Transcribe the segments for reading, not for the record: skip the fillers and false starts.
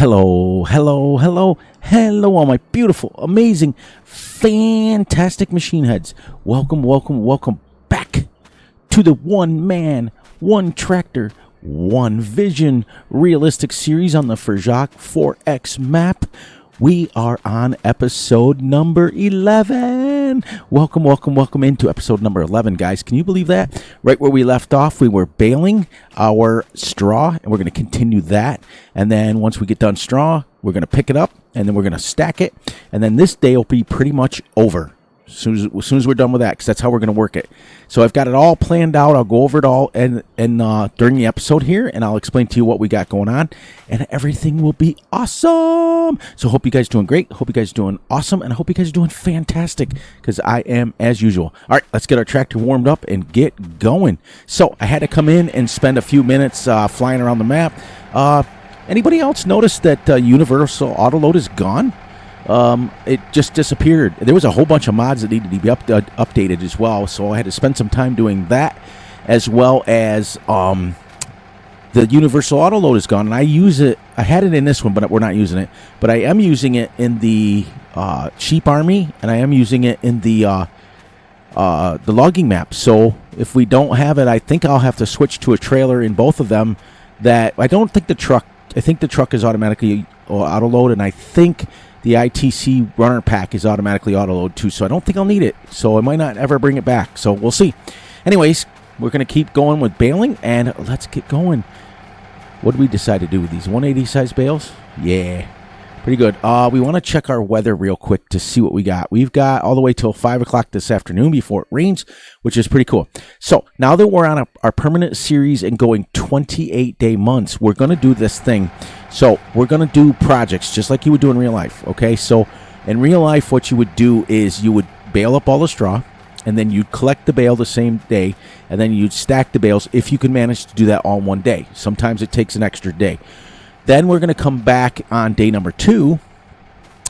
Hello, hello, hello, hello, all my beautiful, amazing, fantastic machine heads. Welcome, welcome, welcome back to the One Man, One Tractor, One Vision realistic series on the Ferjak 4X map. We are on episode number 11. Welcome, welcome, welcome into episode number 11, guys. Can you believe that? Right where we left off, we were baling our straw, and we're going to continue that. And then once we get done straw, we're going to pick it up, and then we're going to stack it. And then this day will be pretty much over as soon as we're done with that, because that's how we're going to work it. So I've got it all planned out. I'll go over it all and during the episode here, and I'll explain to you what we got going on, and everything will be awesome. So hope you guys doing great. Hope you guys doing awesome, and I hope you guys are doing fantastic, because I am as usual. All right, let's get our tractor warmed up and get going. So I had to come in and spend a few minutes flying around the map. Anybody else notice that Universal Autoload is gone? It just disappeared. There was a whole bunch of mods that needed to be updated as well, so I had to spend some time doing that, as well as the Universal Autoload is gone, and I use it. I had it in this one, but we're not using it. But I am using it in the Sheep Army, and I am using it in the logging map. So if we don't have it, I think I'll have to switch to a trailer in both of them. That I don't think the truck. I think the truck is automatically autoload, and I think the ITC runner pack is automatically autoload too, so I don't think I'll need it. So I might not ever bring it back. So we'll see. Anyways, we're going to keep going with baling, and let's get going. What did we decide to do with these 180 size bales? Yeah, pretty good. We want to check our weather real quick to see what we got. We've got all the way till 5 o'clock this afternoon before it rains, which is pretty cool. So now that we're on our permanent series and going 28-day months, we're going to do this thing. So we're going to do projects just like you would do in real life, okay? So in real life, what you would do is you would bale up all the straw, and then you'd collect the bale the same day, and then you'd stack the bales if you can manage to do that all in one day. Sometimes it takes an extra day. Then we're going to come back on day number 2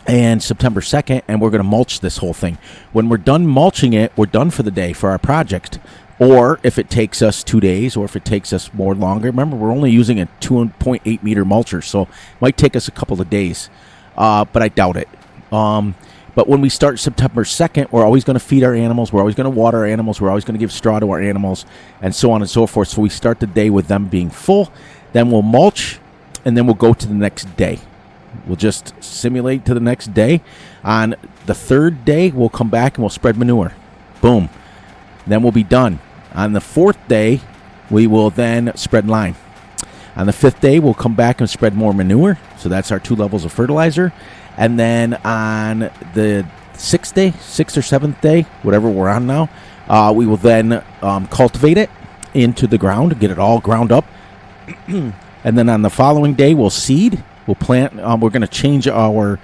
and September 2nd, and we're going to mulch this whole thing. When we're done mulching it, we're done for the day for our project. Or if it takes us 2 days, or if it takes us more longer. Remember, we're only using a 2.8 meter mulcher, so it might take us a couple of days, but I doubt it. But when we start September 2nd, we're always going to feed our animals. We're always going to water our animals. We're always going to give straw to our animals, and so on and so forth. So we start the day with them being full. Then we'll mulch, and then we'll go to the next day. We'll just simulate to the next day. On the third day, we'll come back and we'll spread manure. Boom. Then we'll be done. On the 4th day, we will then spread lime. On the 5th day, we'll come back and spread more manure. So that's our 2 levels of fertilizer. And then on the 6th day, 6th or 7th day, whatever we're on now, we will then cultivate it into the ground, get it all ground up. And then on the following day, we'll seed. We'll plant. We're going to change our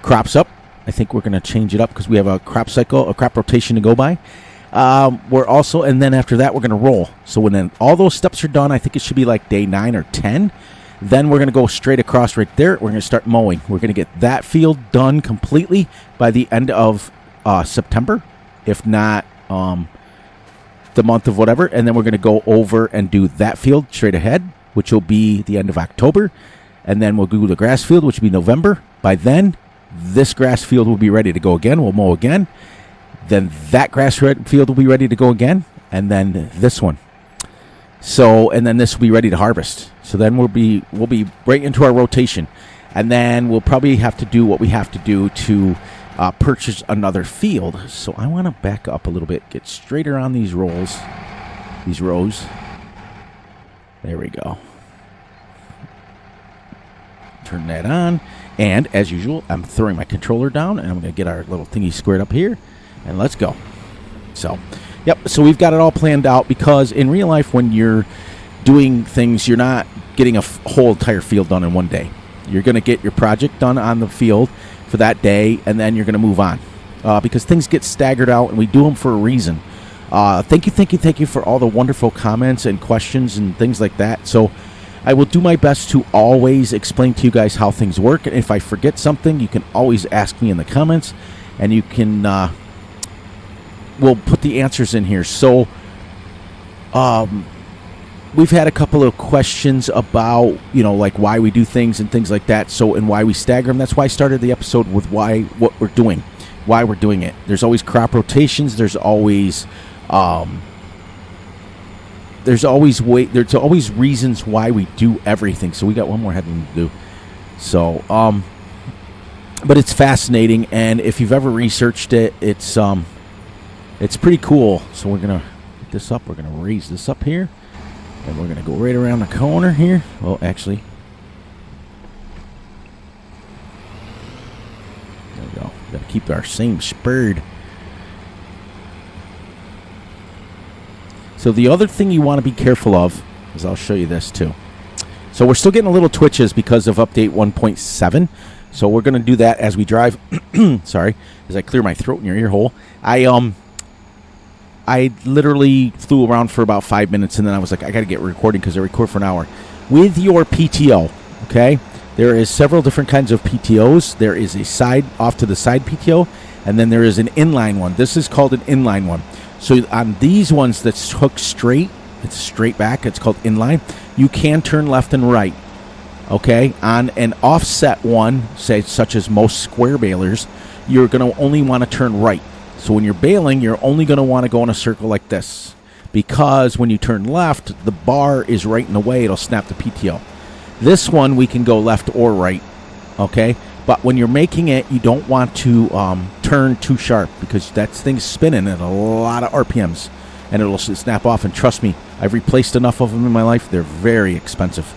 crops up. I think we're going to change it up because we have a crop cycle, a crop rotation to go by. We're also, and then after that, we're going to roll. So when then all those steps are done, I think it should be like day 9 or 10. Then we're going to go straight across right there. We're going to start mowing. We're going to get that field done completely by the end of September, if not the month of whatever. And then we're going to go over and do that field straight ahead, which will be the end of October. And then we'll do the grass field, which will be November. By then, this grass field will be ready to go again. We'll mow again. Then that grass field will be ready to go again. And then this one. So, and then this will be ready to harvest. So then we'll be right into our rotation. And then we'll probably have to do what we have to do to purchase another field. So I want to back up a little bit, get straighter on these rows. There we go. Turn that on. And as usual, I'm throwing my controller down, and I'm going to get our little thingy squared up here, and let's go. So, yep, so we've got it all planned out, because in real life, when you're doing things, you're not getting a whole entire field done in one day. You're going to get your project done on the field for that day, and then you're going to move on, because things get staggered out, and we do them for a reason. Thank you for all the wonderful comments and questions and things like that. So I will do my best to always explain to you guys how things work. And if I forget something, you can always ask me in the comments, and you can we'll put the answers in here. So we've had a couple of questions about, like why we do things and things like that. So, and why we stagger them. That's why I started the episode with what we're doing, why we're doing it. There's always crop rotations. There's always reasons why we do everything. So we got one more heading to do. So, but it's fascinating, and if you've ever researched it, it's pretty cool. So we're gonna get this up. We're gonna raise this up here, and we're gonna go right around the corner here. Well, actually, there we go. Gotta keep our same spurred. So the other thing you want to be careful of is, I'll show you this too. So we're still getting a little twitches because of update 1.7. So we're going to do that as we drive. Sorry, as I clear my throat in your ear hole. I literally flew around for about 5 minutes, and then I was like, I got to get recording because I record for an hour. With your PTO, okay, there is several different kinds of PTOs. There is a off to the side PTO, and then there is an inline one. This is called an inline one. So on these ones that's hooked straight, it's straight back, it's called inline, you can turn left and right. Okay, on an offset one, say such as most square balers, you're going to only want to turn right. So when you're baling, you're only going to want to go in a circle like this, because when you turn left, the bar is right in the way. It'll snap the PTO. This one, we can go left or right. Okay, but when you're making it, you don't want to turn too sharp, because that thing's spinning at a lot of RPMs, and it'll snap off. And trust me, I've replaced enough of them in my life. They're very expensive.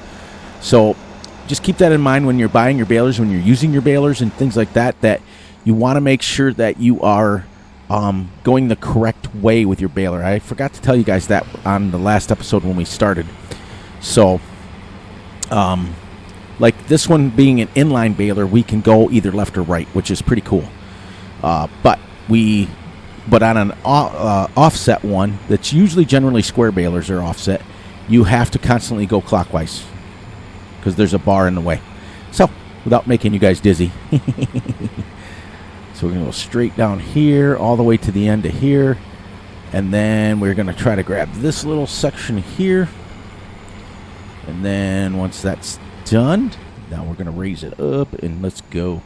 So just keep that in mind when you're buying your balers, when you're using your balers and things like that, that you want to make sure that you are going the correct way with your baler. I forgot to tell you guys that on the last episode when we started. So, like this one being an inline baler, we can go either left or right, which is pretty cool. But on an offset one, that's usually generally square balers are offset, you have to constantly go clockwise, because there's a bar in the way. So, without making you guys dizzy. So we're going to go straight down here, all the way to the end of here. And then we're going to try to grab this little section here. And then once that's done, now we're going to raise it up and let's go.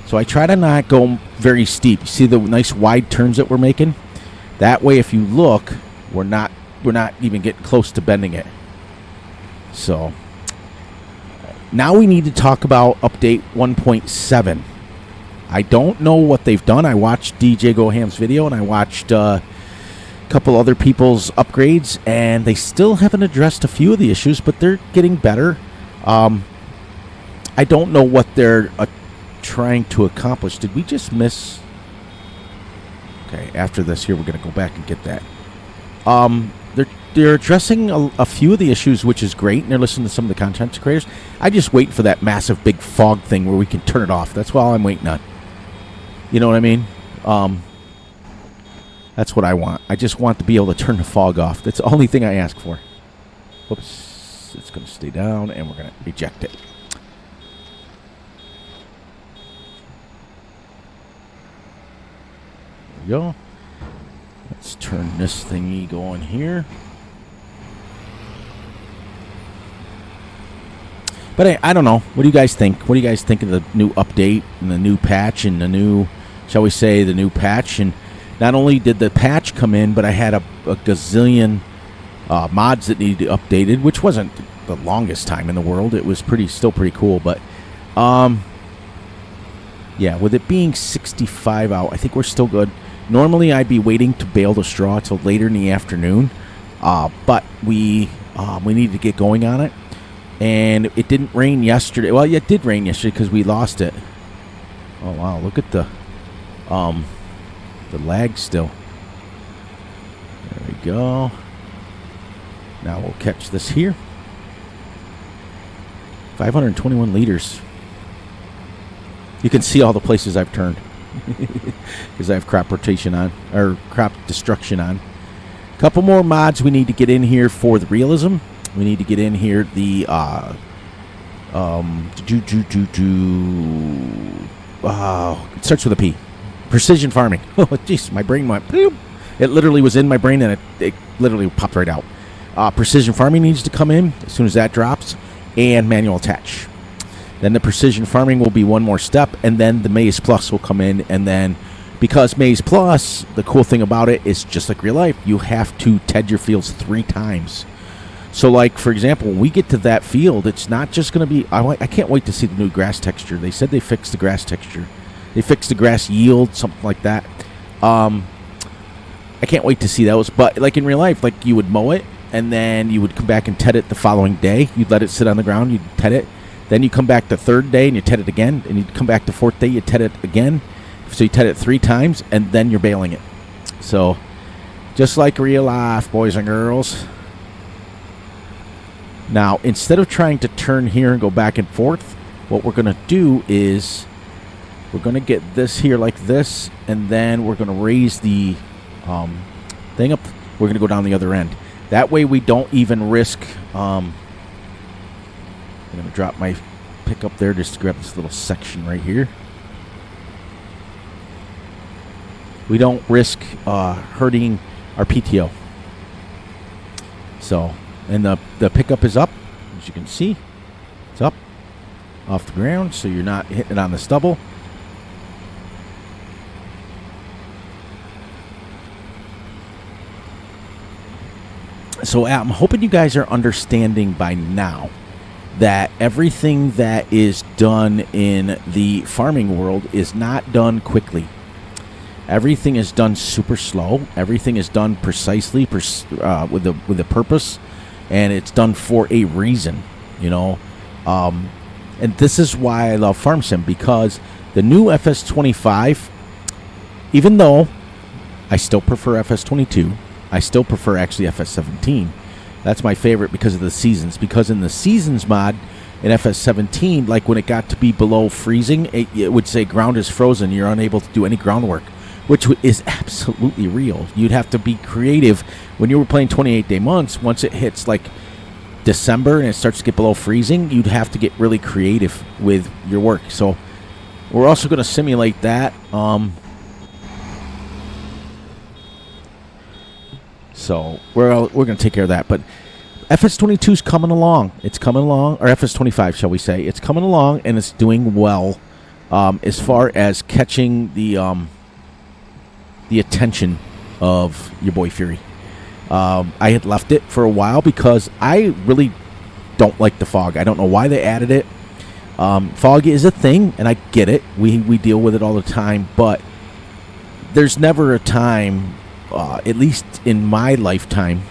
So I try to not go very steep. You see the nice wide turns that we're making? That way, if you look, we're not even getting close to bending it. So now we need to talk about update 1.7. I don't know what they've done. I watched DJ Goham's video, and I watched a couple other people's upgrades, and they still haven't addressed a few of the issues, but they're getting better. I don't know what they're trying to accomplish. Did we just miss? Okay, after this here, we're going to go back and get that. They're addressing a few of the issues, which is great, and they're listening to some of the content creators. I just wait for that massive big fog thing where we can turn it off. That's all I'm waiting on. You know what I mean? That's what I want. I just want to be able to turn the fog off. That's the only thing I ask for. Whoops. It's going to stay down, and we're going to eject it. There we go. Let's turn this thingy going here. But I don't know. What do you guys think? What do you guys think of the new update and the new patch and the new, shall we say, the new patch? And not only did the patch come in, but I had a gazillion mods that needed updated, which wasn't the longest time in the world. It was still pretty cool. But yeah, with it being 65 out, I think we're still good. Normally, I'd be waiting to bale the straw till later in the afternoon, but we needed to get going on it. And it didn't rain yesterday. Well, yeah, it did rain yesterday because we lost it. Oh wow! Look at the lag still. There we go. Now we'll catch this here. 521 liters. You can see all the places I've turned because I have crop rotation on, or crop destruction on. A couple more mods we need to get in here for the realism. We need to get in here the it starts with a P. Precision farming. Oh, jeez, my brain went bloop. It literally was in my brain and it literally popped right out. Precision farming needs to come in as soon as that drops, and manual attach. Then the precision farming will be one more step, and then the Maize Plus will come in. And then, because Maize Plus, the cool thing about it is just like real life, you have to TED your fields 3 times. So, like, for example, when we get to that field, it's not just going to be... I can't wait to see the new grass texture. They said they fixed the grass texture. They fixed the grass yield, something like that. I can't wait to see those. But, like, in real life, like, you would mow it, and then you would come back and TED it the following day. You'd let it sit on the ground. You'd TED it. Then you come back the 3rd day and you TED it again. And you come back the 4th day, you TED it again. So you TED it 3 times, and then you're baling it. So, just like real life, boys and girls. Now, instead of trying to turn here and go back and forth, what we're going to do is we're going to get this here like this, and then we're going to raise the thing up. We're going to go down the other end. That way we don't even risk... I'm going to drop my pick up there just to grab this little section right here. We don't risk hurting our PTO. So, and the pickup is up, as you can see. It's up off the ground, so you're not hitting it on the stubble. So I'm hoping you guys are understanding by now that everything that is done in the farming world is not done quickly. Everything is done super slow. Everything is done precisely with a purpose, and it's done for a reason, you know. And this is why I love Farm Sim, because the new FS25, even though I still prefer FS22, I still prefer actually FS17. That's my favorite because of the seasons. Because in the seasons mod in FS17, like when it got to be below freezing, it would say ground is frozen. You're unable to do any groundwork, which is absolutely real. You'd have to be creative. When you were playing 28-day months, once it hits like December and it starts to get below freezing, you'd have to get really creative with your work. So we're also going to simulate that. So we're going to take care of that. But FS22 is coming along. It's coming along, or FS25, shall we say? It's coming along, and it's doing well as far as catching the attention of your boy Fury. I had left it for a while because I really don't like the fog. I don't know why they added it. Fog is a thing, and I get it. We deal with it all the time, but there's never a time, at least in my lifetime,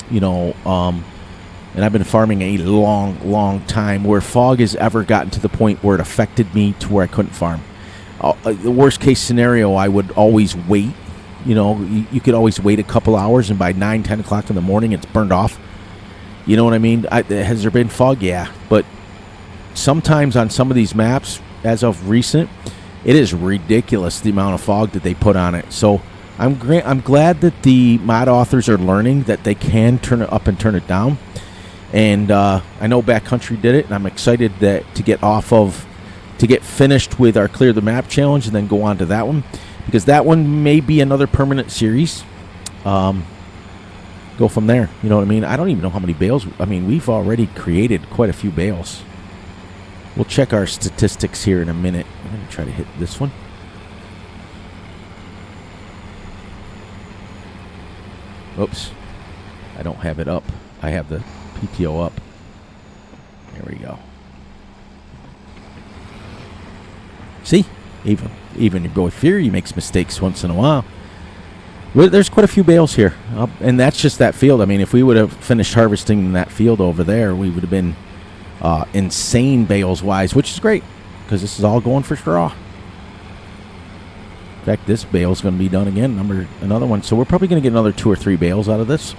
you know, and I've been farming a long time, where fog has ever gotten to the point where it affected me to where I couldn't farm. The worst case scenario, I would always wait. You know, you could always wait a couple hours, and by 9, 10 o'clock in the morning, it's burned off. You know what I mean? Has there been fog? Yeah. But sometimes on some of these maps, as of recent, it is ridiculous the amount of fog that they put on it. So I'm glad that the mod authors are learning that they can turn it up and turn it down. And I know Backcountry did it, and I'm excited to get finished with our Clear the Map challenge and then go on to that one, because that one may be another permanent series. Go from there. You know what I mean? I don't even know how many bales. I mean, we've already created quite a few bales. We'll check our statistics here in a minute. I'm going to try to hit this one. Oops. I don't have it up. I have the PTO up. There we go. See? Even your boy Fury makes mistakes once in a while. There's quite a few bales here. And that's just that field. I mean, if we would have finished harvesting that field over there, we would have been insane bales-wise, which is great, because this is all going for straw. In fact, this bale is going to be done again, another one. So we're probably going to get another 2 or 3 bales out of this.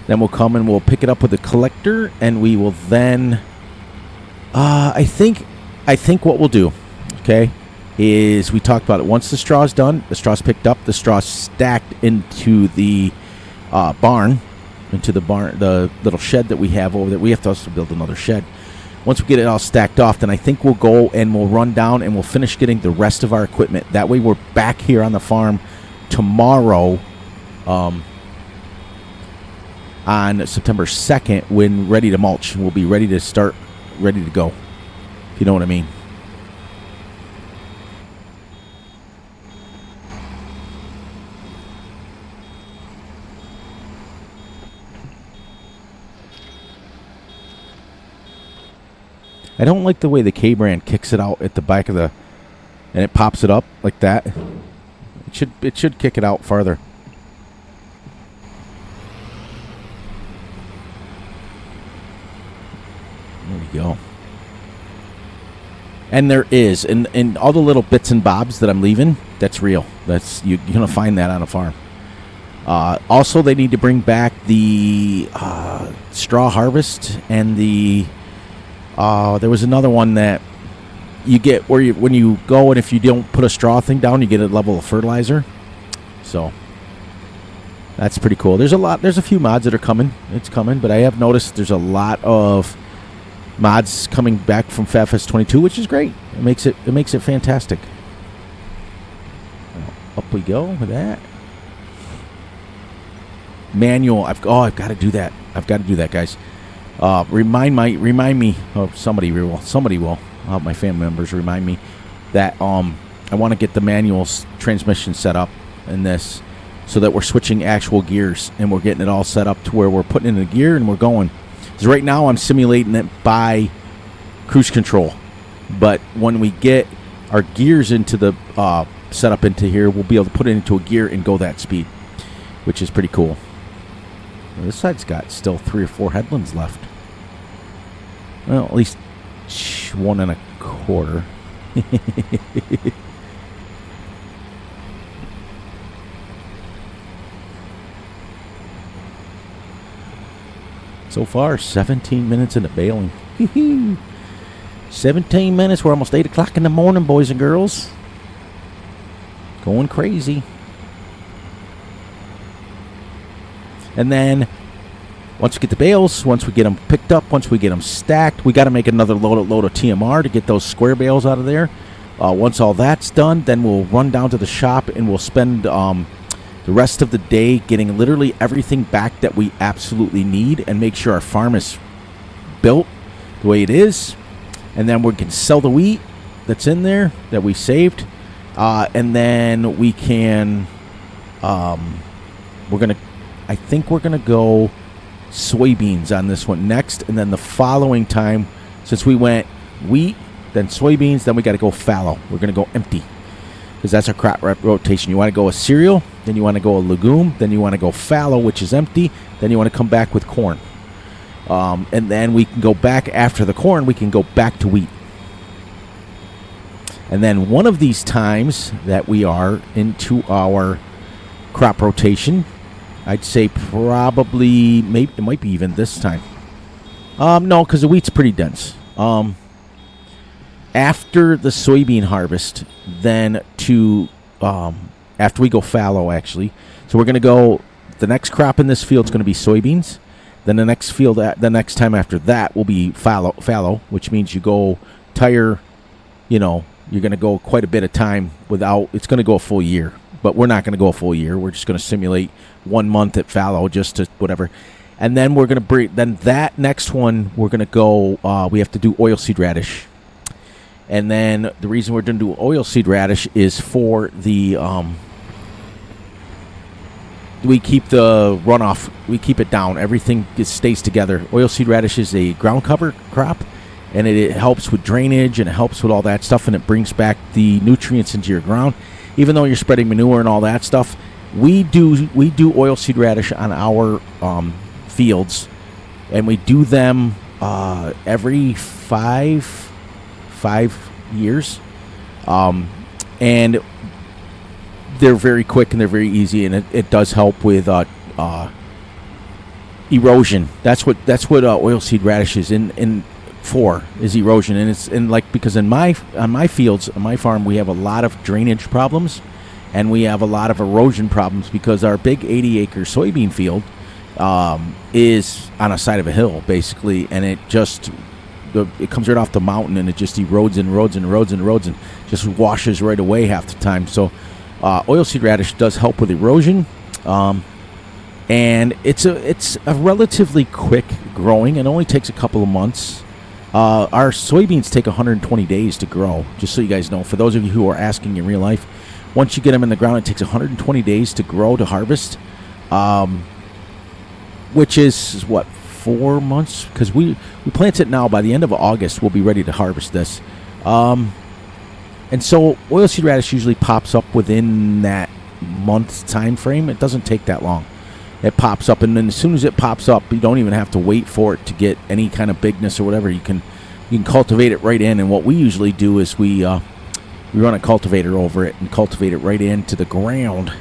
Then we'll come and we'll pick it up with the collector, and we will then, I think what we'll do, okay, is we talked about it. Once the straw's done, the straw's picked up, the straw's stacked into the barn, the little shed that we have over there. We have to also build another shed. Once we get it all stacked off, then I think we'll go and we'll run down and we'll finish getting the rest of our equipment. That way we're back here on the farm tomorrow. on September 2nd when ready to mulch. We'll be ready to start, ready to go, if you know what I mean. I don't like the way the K-brand kicks it out at the back of the, and it pops it up like that. It should kick it out farther. There we go. And there is, and all the little bits and bobs that I'm leaving, that's real. That's you're gonna find that on a farm. Also, they need to bring back the straw harvest and the. There was another one that you get where when you go and if you don't put a straw thing down, you get a level of fertilizer. So that's pretty cool. There's a few mods that are coming. It's coming, but I have noticed there's a lot of mods coming back from FabFest 22, which is great. It makes it fantastic. Up we go with that. Manual. I've got to do that. I've got to do that, guys. Remind me. Oh, somebody will. I'll have my family members remind me that I want to get the manual transmission set up in this, so that we're switching actual gears and we're getting it all set up to where we're putting in the gear and we're going. Because right now I'm simulating it by cruise control, but when we get our gears into the setup into here, we'll be able to put it into a gear and go that speed, which is pretty cool. Well, this side's got still 3 or 4 headlands left. Well, at least 1 1/4. So far, 17 minutes into baling. 17 minutes. We're almost 8 o'clock in the morning, boys and girls. Going crazy. And then once we get the bales, once we get them picked up, once we get them stacked, we got to make another load of TMR to get those square bales out of there. Once all that's done, then we'll run down to the shop and we'll spend the rest of the day getting literally everything back that we absolutely need and make sure our farm is built the way it is. And then we can sell the wheat that's in there that we saved. And then we can, I think we're going to go soybeans on this one next. And then the following time, since we went wheat, then soybeans, then we got to go fallow. We're going to go empty, because that's our crop rotation. You want to go a cereal, then you want to go a legume, then you want to go fallow, which is empty, then you want to come back with corn. And then we can go back after the corn, we can go back to wheat. And then one of these times that we are into our crop rotation, I'd say probably, maybe it might be even this time. No, because the wheat's pretty dense. After the soybean harvest, then to after we go fallow, actually. So we're going to go, the next crop in this field is going to be soybeans. Then the next field, the next time after that will be fallow, which means you go you're going to go quite a bit of time without, it's going to go a full year. But we're not going to go a full year. We're just going to simulate 1 month at fallow, just to whatever. And then we're going to bring, then that next one, we're going to go, we have to do oilseed radish. And then the reason we're going to do oilseed radish is for the, we keep the runoff, we keep it down. Everything stays together. Oilseed radish is a ground cover crop, and it helps with drainage, and it helps with all that stuff, and it brings back the nutrients into your ground. Even though you're spreading manure and all that stuff, we do oilseed radish on our fields, and we do them every 5 years, and they're very quick and they're very easy, and it does help with erosion. That's what oilseed radish is in for, is erosion. And it's because on my fields, on my farm, we have a lot of drainage problems, and we have a lot of erosion problems because our big 80-acre soybean field is on a side of a hill, basically, and it comes right off the mountain, and it just erodes and erodes and erodes and erodes and just washes right away half the time. So oilseed radish does help with erosion, and it's a relatively quick growing. It only takes a couple of months. Our soybeans take 120 days to grow, just so you guys know. For those of you who are asking in real life, once you get them in the ground, it takes 120 days to grow to harvest, which is, what, 4 months? Because we plant it now. By the end of August, we'll be ready to harvest this. And so oilseed radish usually pops up within that month time frame. It doesn't take that long. It pops up, and then as soon as it pops up, you don't even have to wait for it to get any kind of bigness or whatever. You can cultivate it right in. And what we usually do is we run a cultivator over it and cultivate it right into the ground.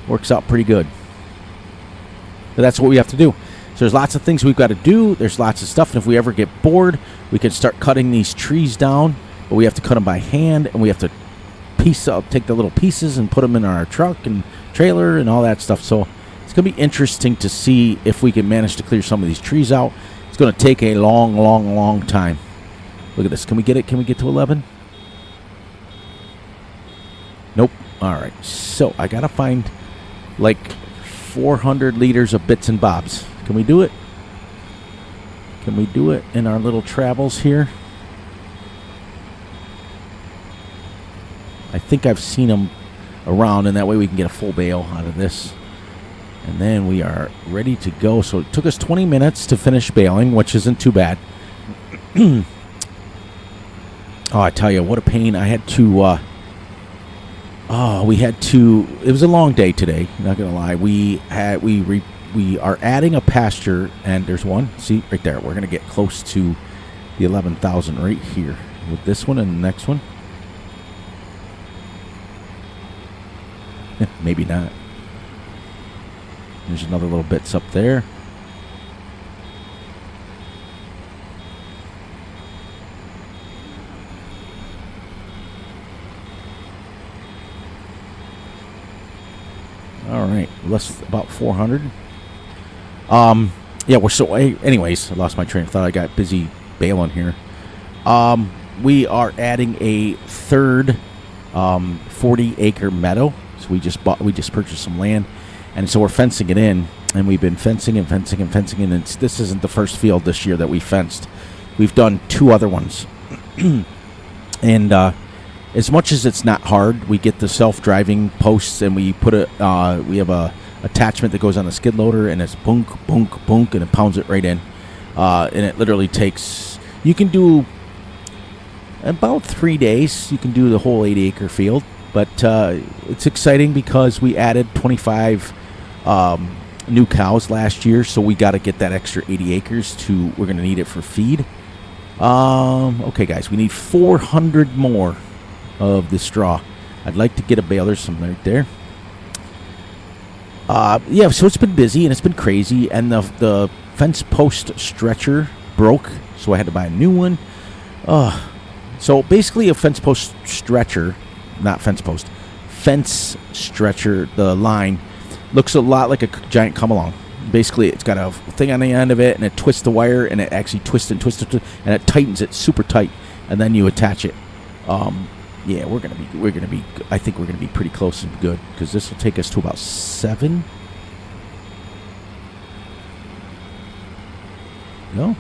Works out pretty good. But that's what we have to do. So there's lots of things we've got to do. There's lots of stuff. And if we ever get bored, we can start cutting these trees down. But we have to cut them by hand, and we have to take the little pieces and put them in our truck and trailer and all that stuff. So it's going to be interesting to see if we can manage to clear some of these trees out. It's going to take a long, long, long time. Look at this. Can we get it? Can we get to 11? Nope. All right. So I got to find like 400 liters of bits and bobs. Can we do it? Can we do it in our little travels here? I think I've seen them around, and that way we can get a full bale out of this. And then we are ready to go. So it took us 20 minutes to finish baling, which isn't too bad. Oh, I tell you, what a pain. I had to, it was a long day today, not going to lie. We are adding a pasture, and there's one. See, right there. We're going to get close to the 11,000 right here with this one and the next one. Maybe not. There's another little bits up there. All right, less about 400. Yeah, we're so. Anyways, I lost my train of thought. I got busy baling here. We are adding a third 40-acre meadow. So we just purchased some land, and so we're fencing it in, and we've been fencing and fencing and fencing, and this isn't the first field this year that we fenced. We've done 2 other ones. And as much as it's not hard, we get the self-driving posts, and we put we have a attachment that goes on the skid loader, and it's bunk, bunk, bunk, and it pounds it right in. And it literally takes, you can do about 3 days. You can do the whole 80-acre field. But it's exciting because we added 25 new cows last year, so we got to get that extra 80 acres we're going to need it for feed. Okay, guys, we need 400 more of the straw. I'd like to get a bale. There's some right there. Yeah, so it's been busy and it's been crazy, and the fence post stretcher broke, so I had to buy a new one. So basically a fence post stretcher, not fence post, fence stretcher, the line looks a lot like a giant come-along. Basically, it's got a thing on the end of it, and it twists the wire, and it actually twists and twists, and it tightens it super tight, and then you attach it. Yeah, we're gonna be. I think we're gonna be pretty close and good, because this will take us to about 7. No.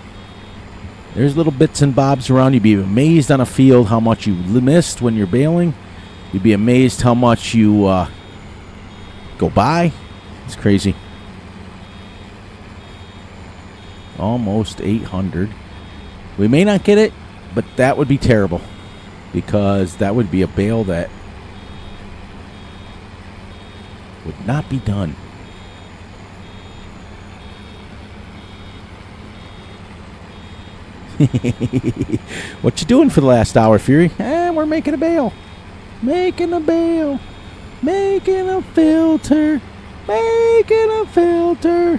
There's little bits and bobs around. You'd be amazed on a field how much you missed when you're baling. You'd be amazed how much you go by. It's crazy. Almost 800. We may not get it, but that would be terrible, because that would be a bale that would not be done. What you doing for the last hour, Fury? We're making a bale. Making a bale. Making a filter. Making a filter.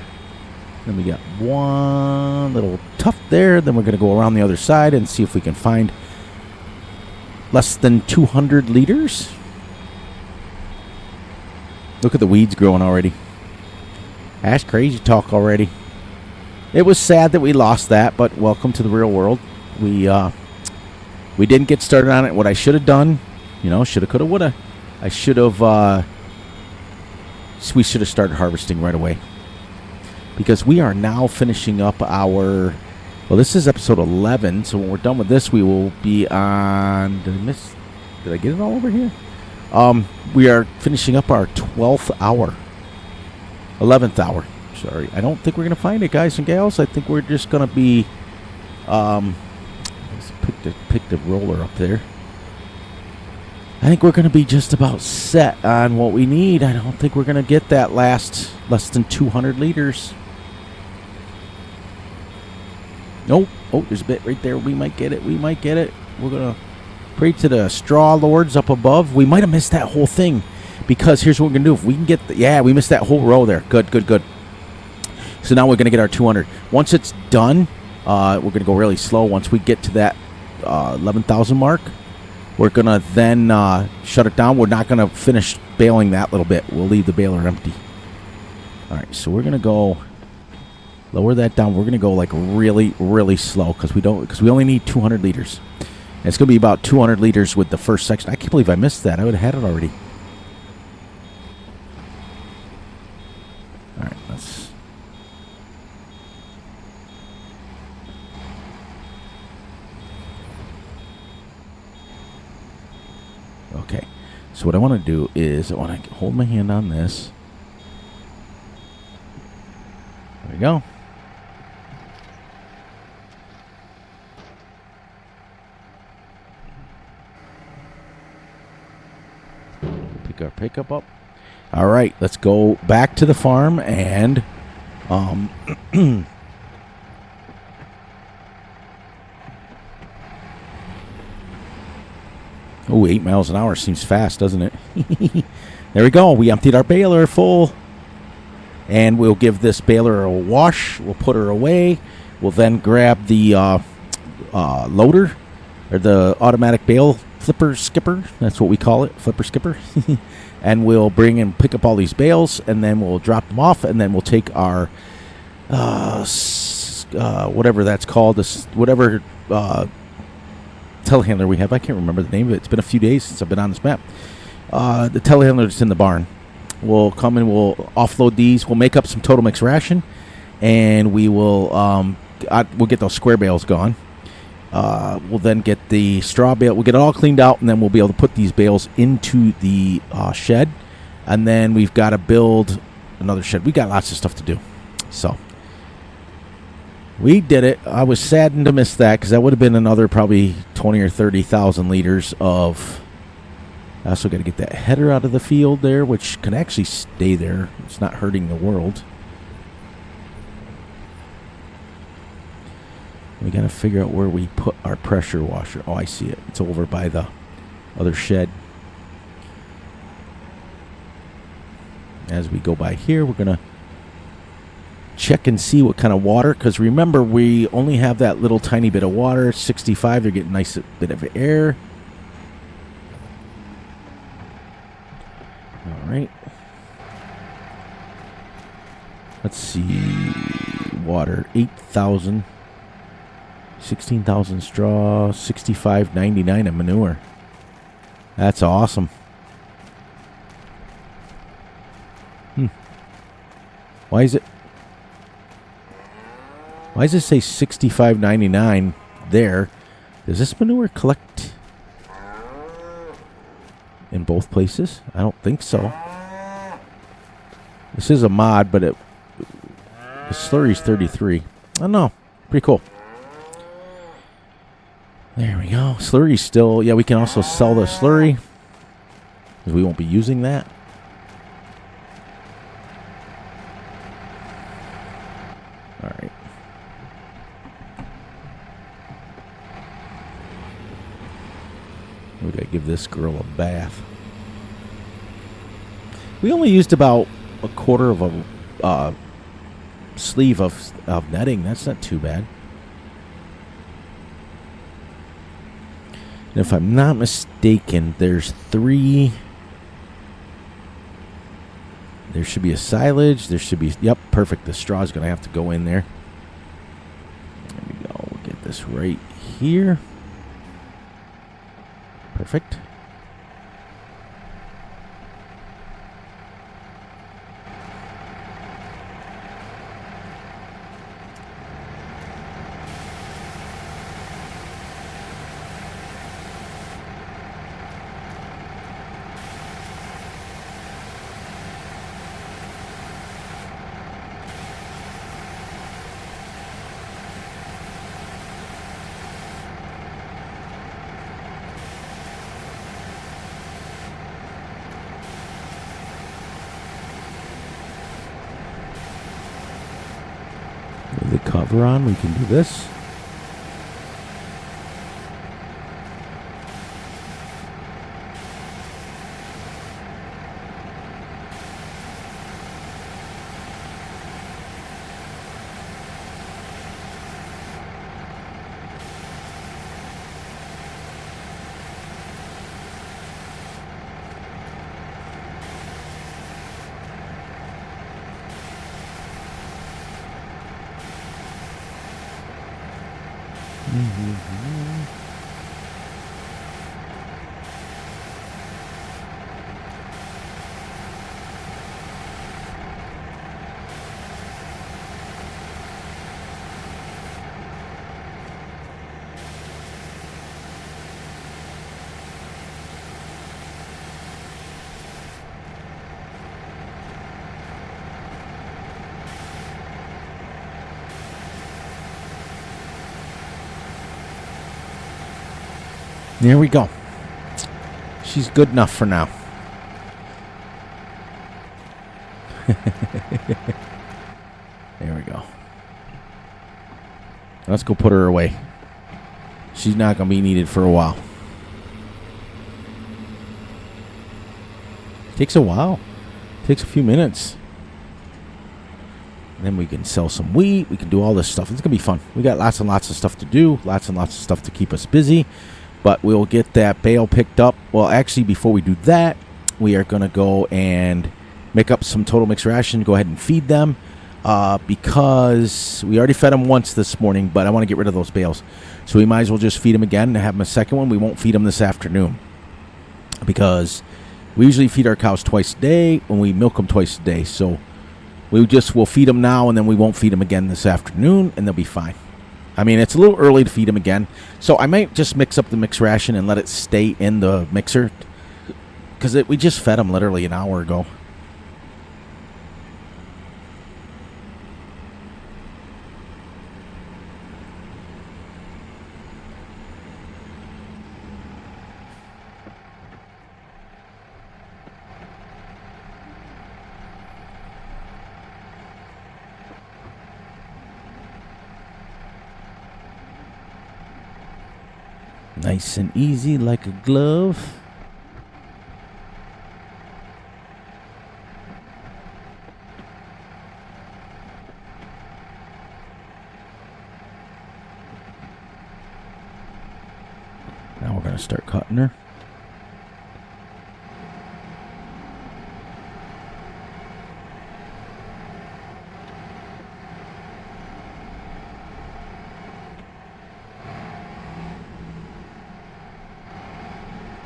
Then we got one little tuft there. Then we're going to go around the other side and see if we can find less than 200 liters. Look at the weeds growing already. That's crazy talk already. It was sad that we lost that, but welcome to the real world. We didn't get started on it. What I should have done, shoulda, coulda, woulda. I should have we should have started harvesting right away. Because we are now finishing up our... Well, this is episode 11, so when we're done with this, we will be on... Did I get it all over here? We are finishing up our 12th hour. 11th hour. Sorry. I don't think we're going to find it, guys and gals. I think we're just going to be... let's pick the roller up there. I think we're going to be just about set on what we need. I don't think we're going to get that last less than 200 liters. Nope. Oh, there's a bit right there. We might get it. We might get it. We're going to pray to the straw lords up above. We might have missed that whole thing because here's what we're going to do. If we can get... yeah, we missed that whole row there. Good, good, good. So now we're going to get our 200. Once it's done, we're going to go really slow. Once we get to that 11,000 mark, we're going to then shut it down. We're not going to finish baling that little bit. We'll leave the baler empty. All right, so we're going to go... lower that down. We're going to go like really, really slow because we only need 200 liters. And it's going to be about 200 liters with the first section. I can't believe I missed that. I would have had it already. All right, let's... okay. So what I want to do is I want to hold my hand on this. There we go. Pick our pickup up. All right, let's go back to the farm and oh, 8 miles an hour seems fast, doesn't it? There we go. We emptied our baler full. And we'll give this baler a wash. We'll put her away. We'll then grab the loader, or the automatic bale flipper skipper. That's what we call it, flipper skipper. And we'll bring and pick up all these bales, and then we'll drop them off, and then we'll take our whatever that's called, whatever telehandler we have. I can't remember the name of it. It's been a few days since I've been on this map. The telehandler that's in the barn. We'll come and we'll offload these. We'll make up some total mix ration, and we will we'll get those square bales gone. We'll then get the straw bale. We'll get it all cleaned out, and then we'll be able to put these bales into the shed. And then we've got to build another shed. We got lots of stuff to do. So we did it. I was saddened to miss that because that would have been another probably 20 or 30,000 liters of... I also got to get that header out of the field there, which can actually stay there. It's not hurting the world. We got to figure out where we put our pressure washer. Oh, I see it. It's over by the other shed. As we go by here, we're going to check and see what kind of water. Because remember, we only have that little tiny bit of water. 65, they're getting a nice bit of air. All right. Let's see. Water, 8,000. 16,000 straw. 65.99 of manure. That's awesome. Why does it say 65.99 there? Does this manure collect in both places? I don't think so. This is a mod, but the slurry's 33. I don't know. Pretty cool. There we go. Slurry's still... Yeah, we can also sell the slurry, because we won't be using that. All right. We gotta give this girl a bath. We only used about a quarter of a sleeve of netting. That's not too bad. And if I'm not mistaken, there's 3. There should be a silage. There should be... Yep, perfect. The straw is going to have to go in there. There we go. We'll get this right here. Perfect. cover on, we can do this. There we go. She's good enough for now. There we go. Let's go put her away. She's not going to be needed for a while. Takes a while. Takes a few minutes. And then we can sell some wheat. We can do all this stuff. It's going to be fun. We got lots and lots of stuff to do. Lots and lots of stuff to keep us busy. But we'll get that bale picked up. Well, actually, before we do that, we are going to go and make up some total mixed ration. Go ahead and feed them because we already fed them once this morning, but I want to get rid of those bales. So we might as well just feed them again and have them a second one. We won't feed them this afternoon because we usually feed our cows twice a day and we milk them twice a day. So we'll feed them now and then we won't feed them again this afternoon and they'll be fine. I mean, it's a little early to feed them again. So I might just mix up the mixed ration and let it stay in the mixer. Because we just fed them literally an hour ago. Nice and easy like a glove. Now we're going to start cutting her.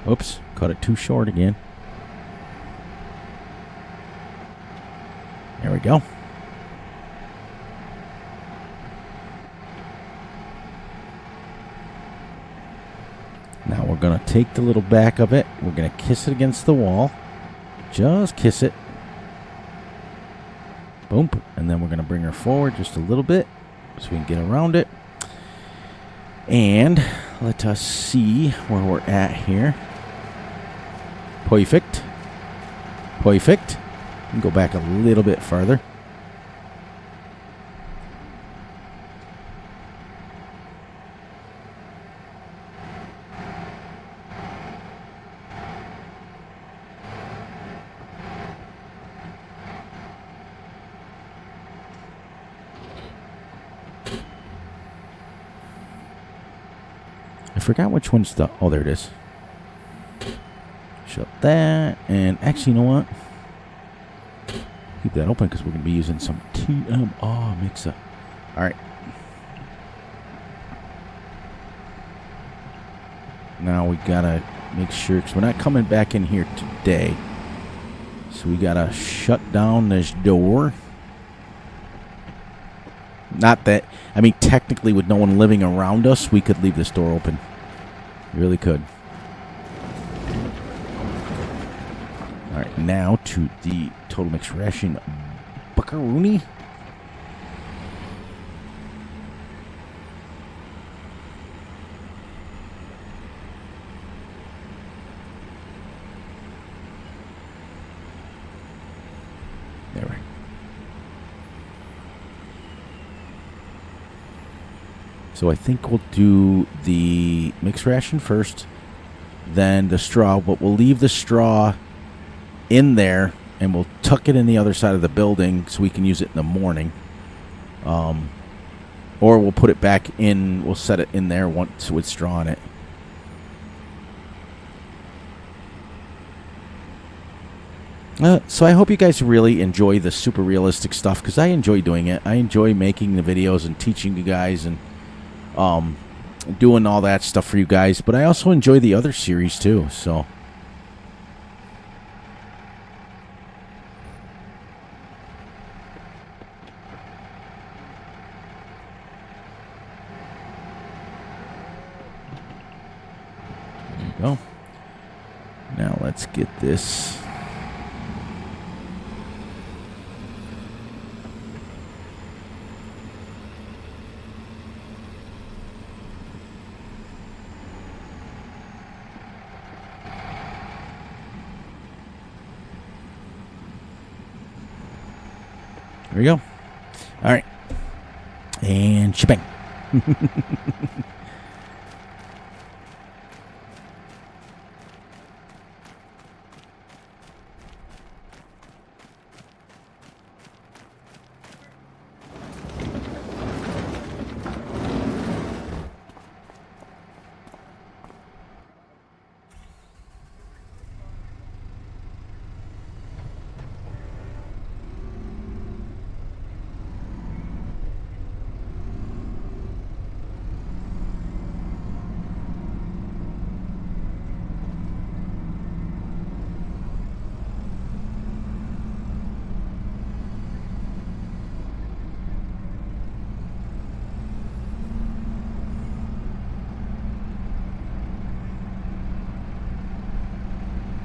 Oops, cut it too short again. There we go. Now we're going to take the little back of it. We're going to kiss it against the wall. Just kiss it. Boom. And then we're going to bring her forward just a little bit so we can get around it. And let us see where we're at here. Perfect. Perfect. We can go back a little bit farther. I forgot which one's the... Oh, there it is. Shut that. And actually, you know what? Keep that open because we're going to be using some TMR mixer. All right. Now we got to make sure, because we're not coming back in here today. So we got to shut down this door. Not that, I mean, technically with no one living around us, we could leave this door open. We really could. All right, now to the total mixed ration buckaroonie. There we go. So I think we'll do the mixed ration first, then the straw, but we'll leave the straw in there and we'll tuck it in the other side of the building so we can use it in the morning. Or we'll put it back in, we'll set it in there once with straw in it. So I hope you guys really enjoy the super realistic stuff, because I enjoy doing it. I enjoy making the videos and teaching you guys and doing all that stuff for you guys. But I also enjoy the other series too, so... Go. Now let's get this. There we go. All right. And shebang.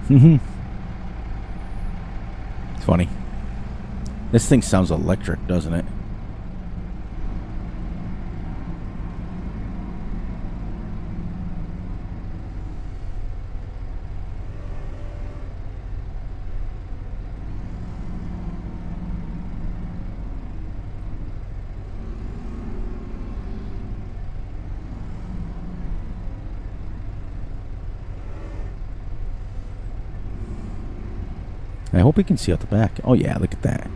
It's funny. This thing sounds electric, doesn't it? I hope we can see out the back. Oh, yeah, look at that.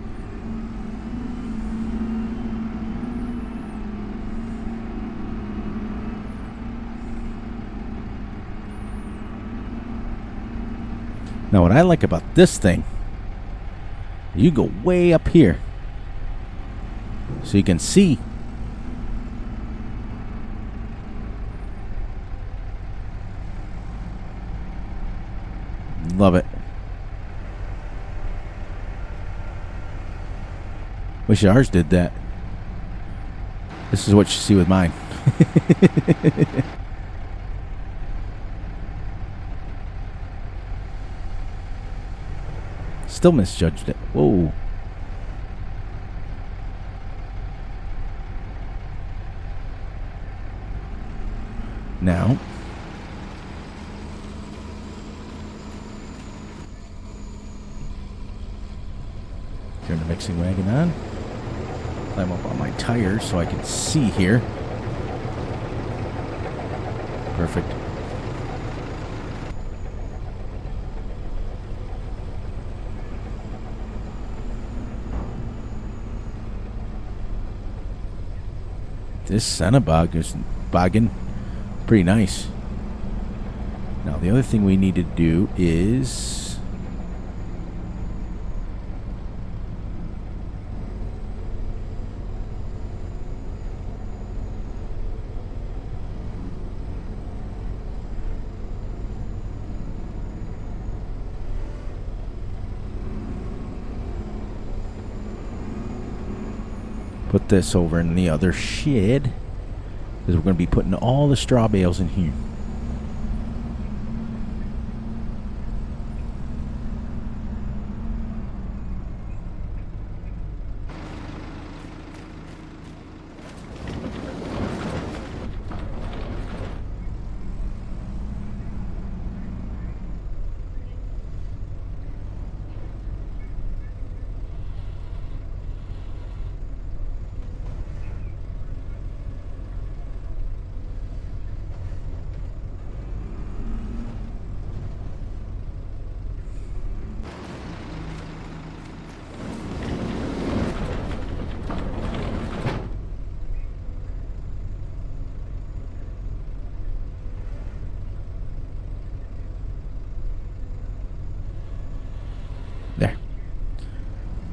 Now, what I like about this thing, you go way up here so you can see. Love it. Wish ours did that. This is what you see with mine. Still misjudged it. Whoa. Now. Turn the mixing wagon on. Climb up on my tires so I can see here. Perfect. This Cenobog is bogging pretty nice. Now the other thing we need to do is put this over in the other shed, because we're going to be putting all the straw bales in here.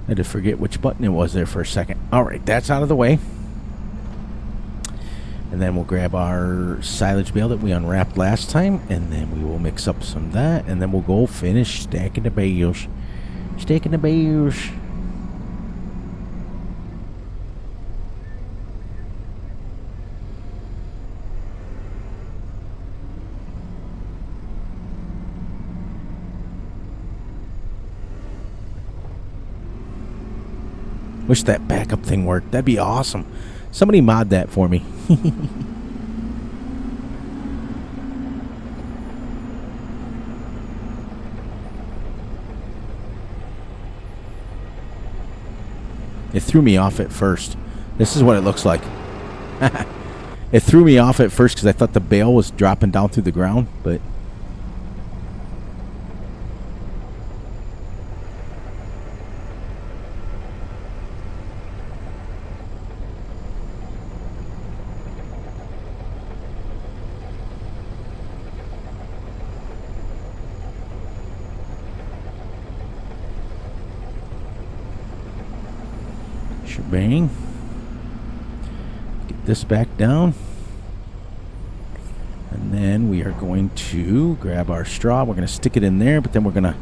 I had to forget which button it was there for a second. All right, that's out of the way. And then we'll grab our silage bale that we unwrapped last time, and then we will mix up some of that, and then we'll go finish stacking the bales. Stacking the bales. Wish that backup thing worked. That'd be awesome. Somebody mod that for me. It threw me off at first. This is what it looks like. It threw me off at first because I thought the bale was dropping down through the ground, but... Bang. Get this back down. And then we are going to grab our straw. We're going to stick it in there, but then we're going to,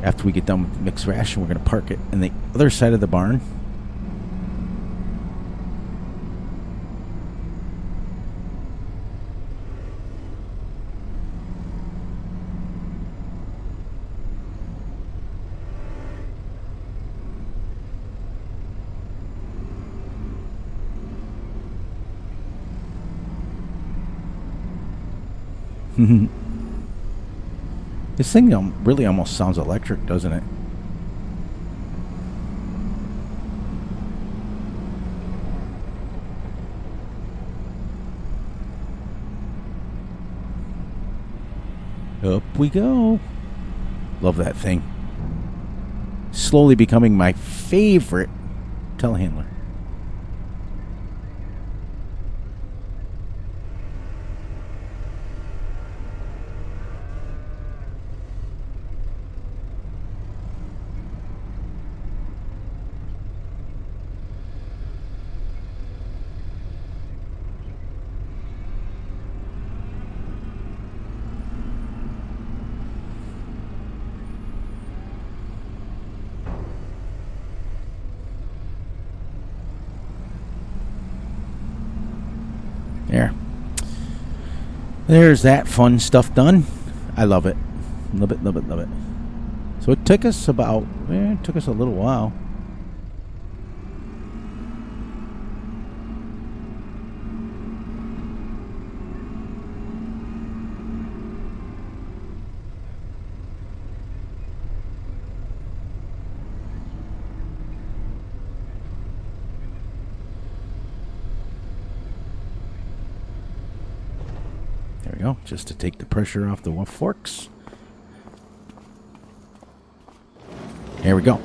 after we get done with the mixed ration, we're going to park it in the other side of the barn. This thing really almost sounds electric, doesn't it? Up we go. Love that thing. Slowly becoming my favorite telehandler. There. There's that fun stuff done. I love it. Love it, love it, love it. So it took us about, it took us a little while. There we go, just to take the pressure off the forks. There we go.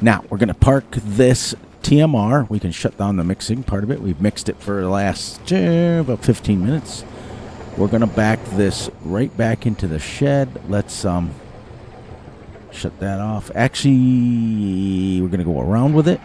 Now, we're going to park this TMR. We can shut down the mixing part of it. We've mixed it for the last about 15 minutes. We're going to back this right back into the shed. Let's shut that off. Actually, we're going to go around with it.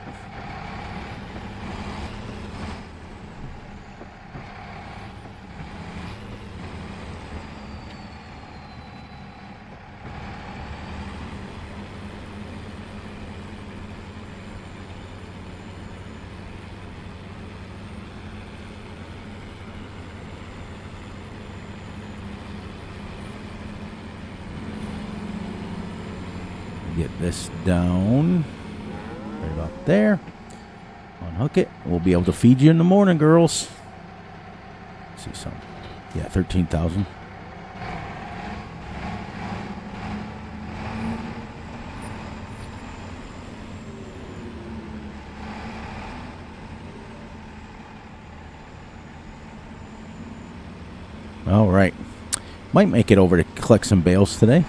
Get this down right about there. Unhook it. We'll be able to feed you in the morning, girls. Let's see some. Yeah, 13,000. All right. Might make it over to collect some bales today.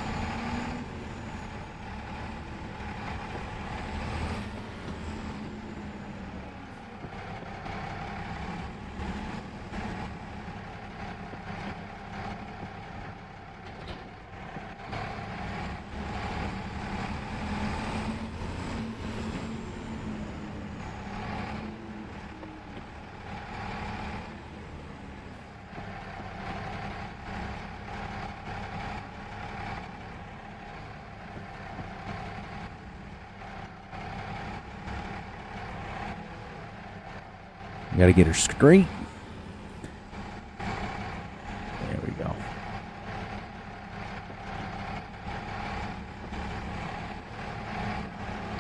Got to get her straight. There we go.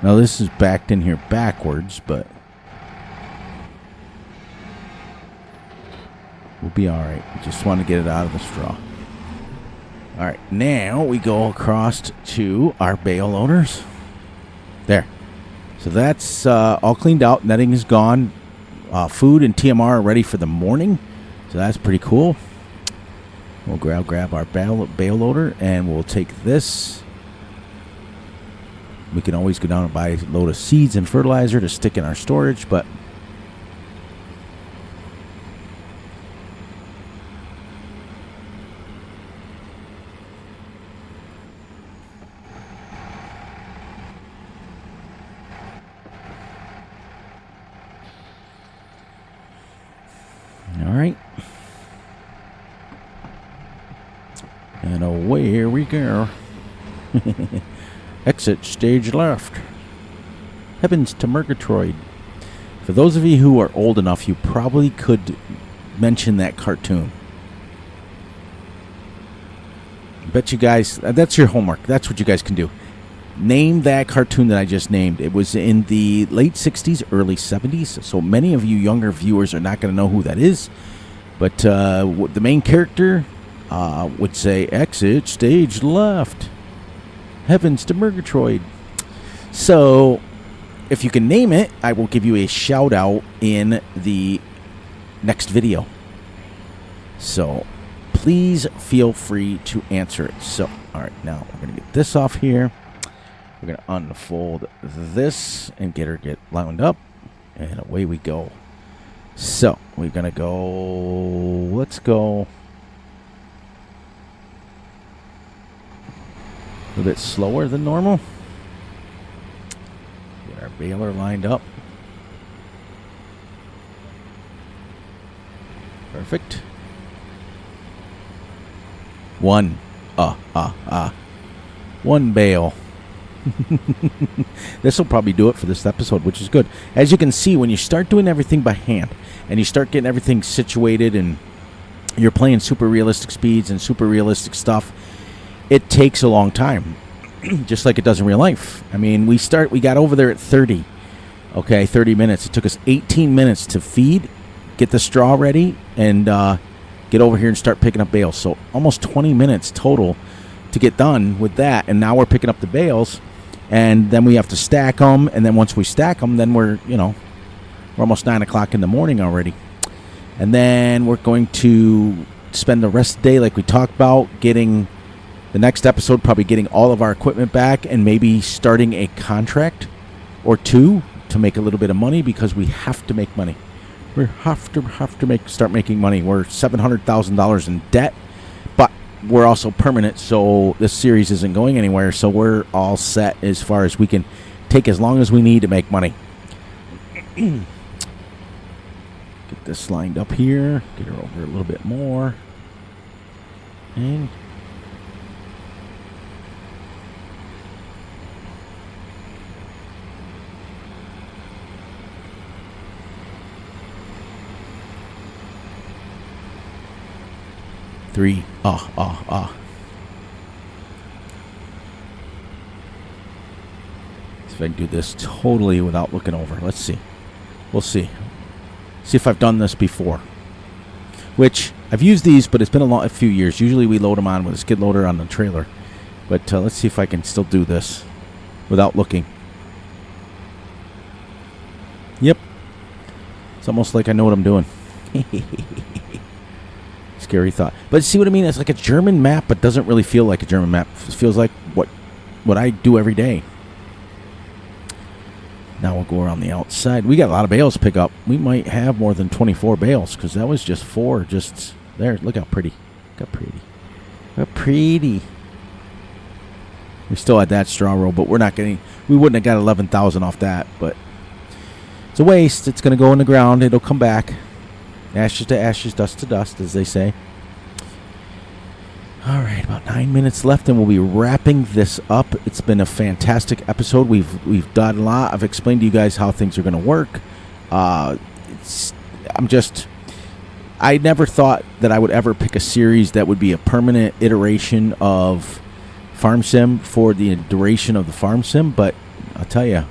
Now this is backed in here backwards, but we'll be all right. We just want to get it out of the straw. All right, now we go across to our bale loaders. There. So that's all cleaned out. Netting is gone. Food and TMR are ready for the morning. So that's pretty cool. We'll grab our bale loader, and we'll take this. We can always go down and buy a load of seeds and fertilizer to stick in our storage, but all right. And away we go. Exit stage left. Heavens to Murgatroyd. For those of you who are old enough, you probably could mention that cartoon. I bet you guys, that's your homework. That's what you guys can do. Name that cartoon that I just named. It was in the late 60s, early 70s. So many of you younger viewers are not going to know who that is. But the main character would say, exit stage left. Heavens to Murgatroyd. So, if you can name it, I will give you a shout out in the next video. So, please feel free to answer it. So, all right, now we're going to get this off here. We're going to unfold this and get lined up. And away we go. So, we're going to go, let's go a little bit slower than normal. Get our baler lined up. Perfect. One bale. This will probably do it for this episode, which is good. As you can see, when you start doing everything by hand and you start getting everything situated and you're playing super realistic speeds and super realistic stuff, it takes a long time, just like it does in real life. I mean, we got over there at 30 minutes. It took us 18 minutes to feed, get the straw ready, and get over here and start picking up bales. So almost 20 minutes total to get done with that. And now we're picking up the bales, and then we have to stack them. And then once we stack them, then we're almost 9 o'clock in the morning already. And then we're going to spend the rest of the day, like we talked about, getting the next episode, probably getting all of our equipment back and maybe starting a contract or two to make a little bit of money, because we have to make money. We have to start making money. We're $700,000 in debt, but we're also permanent, so this series isn't going anywhere. So we're all set as far as we can take as long as we need to make money. Get this lined up here. Get her over a little bit more. And three. See if I can do this totally without looking over. Let's see. We'll see. See if I've done this before. Which, I've used these, but it's been a few years. Usually we load them on with a skid loader on the trailer. But let's see if I can still do this without looking. Yep. It's almost like I know what I'm doing. Scary thought. But see what I mean? It's like a German map, but doesn't really feel like a German map. It feels like what I do every day. Now we'll go around the outside. We got a lot of bales to pick up. We might have more than 24 bales, because that was just 4 just there. Look how pretty. Look how pretty. Look how pretty. We still had that straw roll, but we wouldn't have got 11,000 off that, but it's a waste. It's going to go in the ground. It'll come back. Ashes to ashes, dust to dust, as they say. All right, about 9 minutes left, and we'll be wrapping this up. It's been a fantastic episode. We've done a lot. I've explained to you guys how things are going to work. I I never thought that I would ever pick a series that would be a permanent iteration of Farm Sim for the duration of the Farm Sim, but I'll tell you.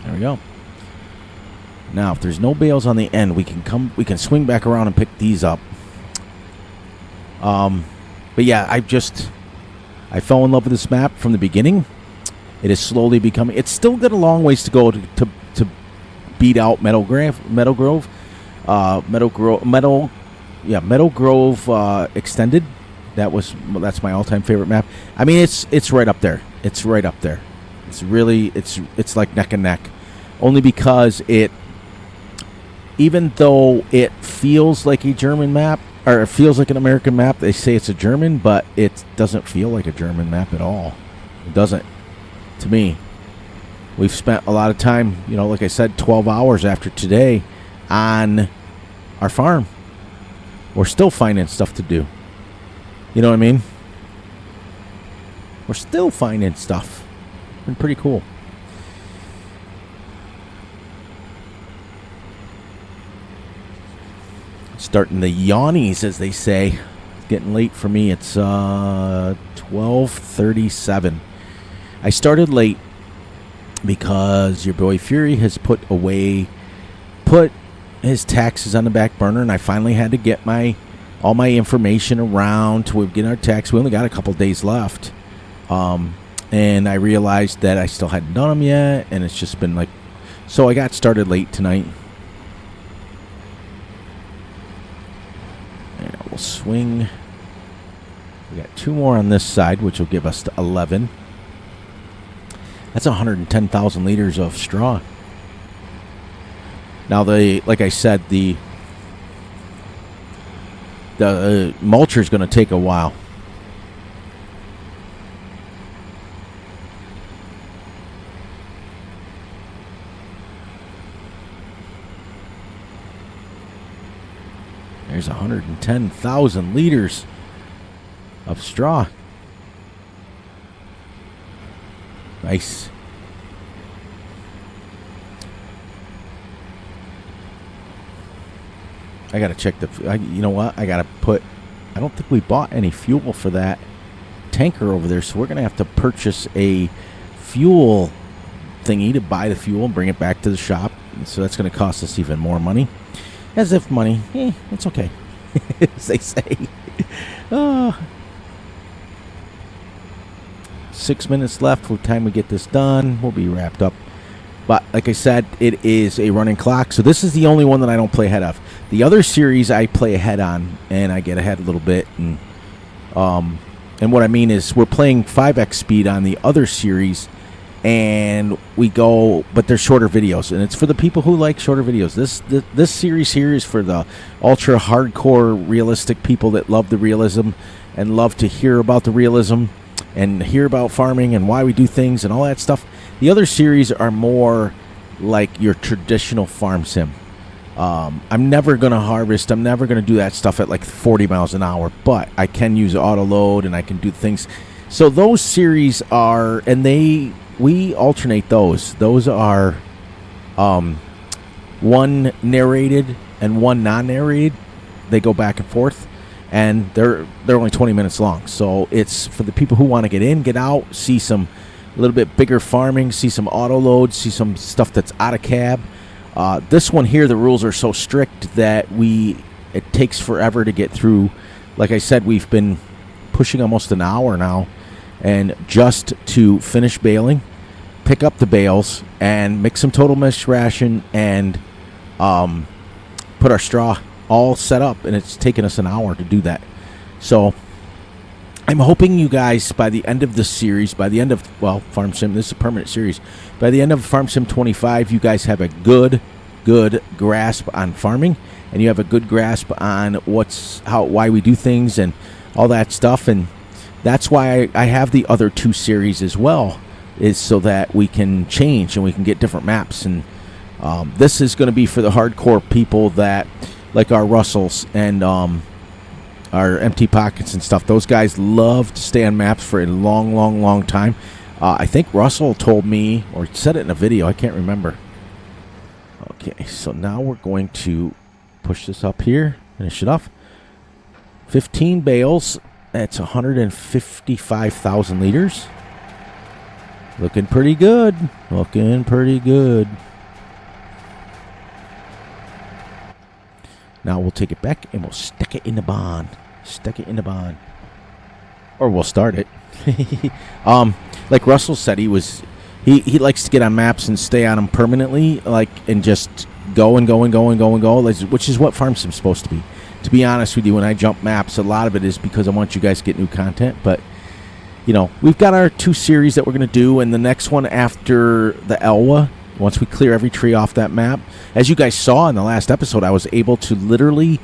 There we go. Now, if there's no bales on the end, we can swing back around and pick these up. But yeah, I fell in love with this map from the beginning. It is slowly becoming. It's still got a long ways to go to beat out Meadow Grove Extended. That's my all-time favorite map. I mean, it's right up there. It's right up there. It's like neck and neck. Only because even though it feels like a German map, or it feels like an American map, they say it's a German, but it doesn't feel like a German map at all. It doesn't, to me. We've spent a lot of time, like I said, 12 hours after today on our farm. We're still finding stuff to do. You know what I mean? We're still finding stuff. Been pretty cool. Starting the yawnies, as they say. It's getting late for me. It's 12:37. I started late because your boy Fury has put his taxes on the back burner, and I finally had to get all my information around to get our tax. We only got a couple days left, and I realized that I still hadn't done them yet, and it's just been so I got started late tonight. We'll swing. We got 2 more on this side, which will give us 11. That's 110,000 liters of straw. Now, like I said, the mulcher is going to take a while. There's 110,000 liters of straw. Nice. I gotta check you know what? I don't think we bought any fuel for that tanker over there, so we're gonna have to purchase a fuel thingy to buy the fuel and bring it back to the shop. So that's gonna cost us even more money. As if money, it's okay, as they say. 6 minutes left for the time we get this done. We'll be wrapped up. But like I said, it is a running clock. So this is the only one that I don't play ahead of. The other series I play ahead on, and I get ahead a little bit. And what I mean is we're playing 5x speed on the other series, and we go, but they're shorter videos, and it's for the people who like shorter videos. This series here is for the ultra hardcore realistic people that love the realism and love to hear about the realism and hear about farming and why we do things and all that stuff. The other series are more like your traditional farm sim. I'm never going to harvest. I'm never going to do that stuff at 40 miles an hour, but I can use auto load and I can do things. So those series are, and we alternate those. Those are one narrated and one non-narrated. They go back and forth, and they're only 20 minutes long. So it's for the people who want to get in, get out, see some a little bit bigger farming, see some auto loads, see some stuff that's out of cab. This one here, the rules are so strict that it takes forever to get through. Like I said, we've been pushing almost an hour now, and just to finish baling, pick up the bales, and mix some total mesh ration, and put our straw all set up, and it's taken us an hour to do that. So I'm hoping you guys, by the end of this series, by the end of, Farm Sim, this is a permanent series, by the end of Farm Sim 25, you guys have a good grasp on farming, and you have a good grasp on why we do things and all that stuff. And that's why I have the other 2 series as well, is so that we can change and we can get different maps. And this is going to be for the hardcore people that like our Russells and our empty pockets and stuff. Those guys love to stay on maps for a long, long, long time. I think Russell told me, or said it in a video, I can't remember. Okay, so now we're going to push this up here, finish it off. 15 bales, that's 155,000 liters. Looking pretty good, looking pretty good. Now we'll take it back and we'll stick it in the bond. Stick it in the bond. Or we'll start it. Like Russell said, he likes to get on maps and stay on them permanently, and just go and go and go and go and go, which is what farm sim's supposed to be. To be honest with you, when I jump maps, a lot of it is because I want you guys to get new content. But we've got our 2 series that we're going to do, and the next one after the Elwha, once we clear every tree off that map. As you guys saw in the last episode, I was able to literally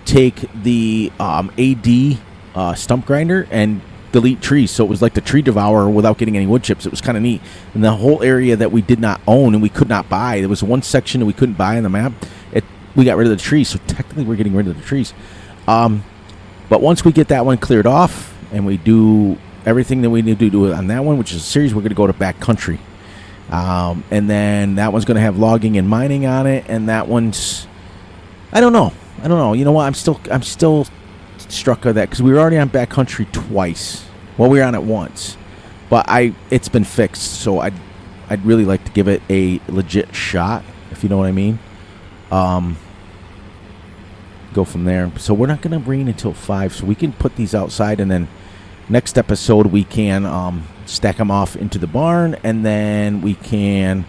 take the AD stump grinder and delete trees. So it was like the tree devourer without getting any wood chips. It was kind of neat. And the whole area that we did not own and we could not buy, there was one section that we couldn't buy on the map. We got rid of the trees, so technically we're getting rid of the trees. But once we get that one cleared off and we do everything that we need to do on that one, which is a series, we're going to go to backcountry. And then that one's going to have logging and mining on it, and that one's, I don't know. You know what? I'm still struck by that because we were already on backcountry twice. Well, we were on it once, but it's been fixed, so I'd really like to give it a legit shot, if you know what I mean. Go from there. So we're not going to rain until 5, so we can put these outside, and then next episode we can stack them off into the barn, and then we can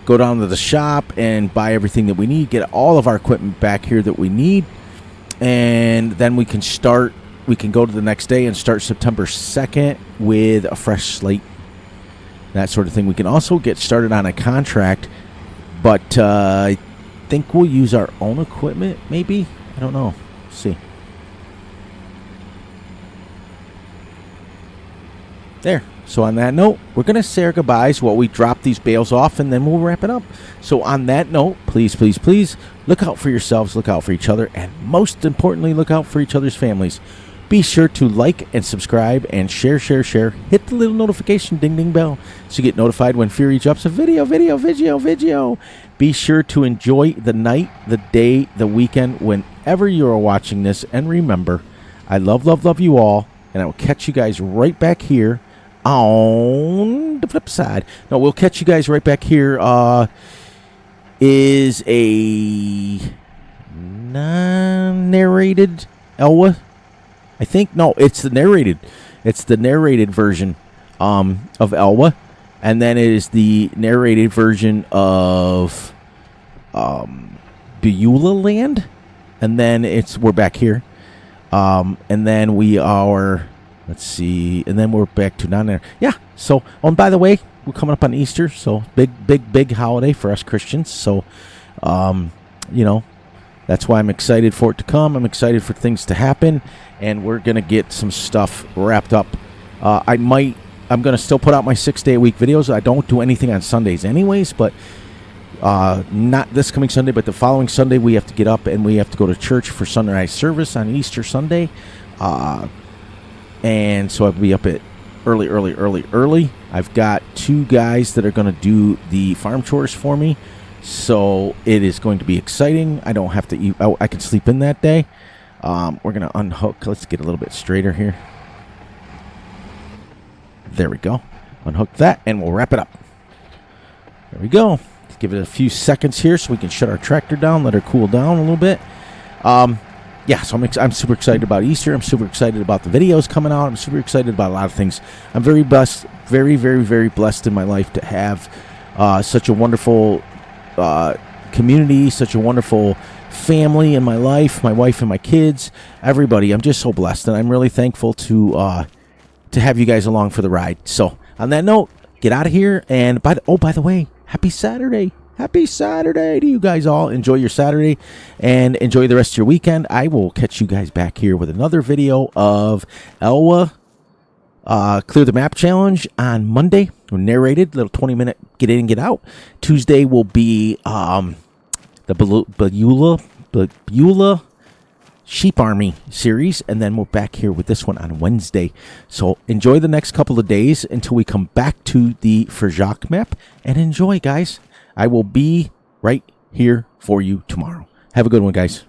go down to the shop and buy everything that we need, get all of our equipment back here that we need, and then we can go to the next day and start September 2nd with a fresh slate, that sort of thing. We can also get started on a contract, but I think we'll use our own equipment, maybe. I don't know. Let's see. There. So on that note, we're going to say our goodbyes while we drop these bales off, and then we'll wrap it up. So on that note, please, please, please, look out for yourselves, look out for each other, and most importantly, look out for each other's families. Be sure to like and subscribe and share. Hit the little notification ding bell so you get notified when Fury drops a video. Be sure to enjoy the night, the day, the weekend, whenever you are watching this. And remember, I love you all, and I will catch you guys right back here on the flip side. No, we'll catch you guys right back here. Is a non-narrated Elwha, I think. No, it's the narrated. It's the narrated version of Elwha, and then it is the narrated version of Beulah Land, and then we're back here, and then we are. Let's see, and then we're back to down there. Yeah. So, and by the way, we're coming up on Easter, so big holiday for us Christians. So, that's why I'm excited for it to come. I'm excited for things to happen, and we're gonna get some stuff wrapped up. I'm gonna still put out my 6-day-a-week videos. I don't do anything on Sundays, anyways, but not this coming Sunday, but the following Sunday we have to get up and we have to go to church for sunrise service on Easter Sunday. And so I'll be up at early. I've got 2 guys that are going to do the farm chores for me. So it is going to be exciting. I don't have to eat. I can sleep in that day. We're going to unhook. Let's get a little bit straighter here. There we go. Unhook that, and we'll wrap it up. There we go. Let's give it a few seconds here so we can shut our tractor down, let her cool down a little bit. So I'm super excited about Easter. I'm super excited about the videos coming out. I'm super excited about a lot of things. I'm very blessed, very, very, very blessed in my life to have such a wonderful community, such a wonderful family in my life, my wife and my kids, everybody. I'm just so blessed, and I'm really thankful to have you guys along for the ride. So on that note, get out of here. And by the way, happy Saturday. Happy Saturday to you guys all. Enjoy your Saturday and enjoy the rest of your weekend. I will catch you guys back here with another video of Elwha Clear the Map Challenge on Monday. Narrated, little 20-minute get in and get out. Tuesday will be the Beulah Sheep Army series, and then we're back here with this one on Wednesday. So enjoy the next couple of days until we come back to the Verjak map, and enjoy, guys. I will be right here for you tomorrow. Have a good one, guys.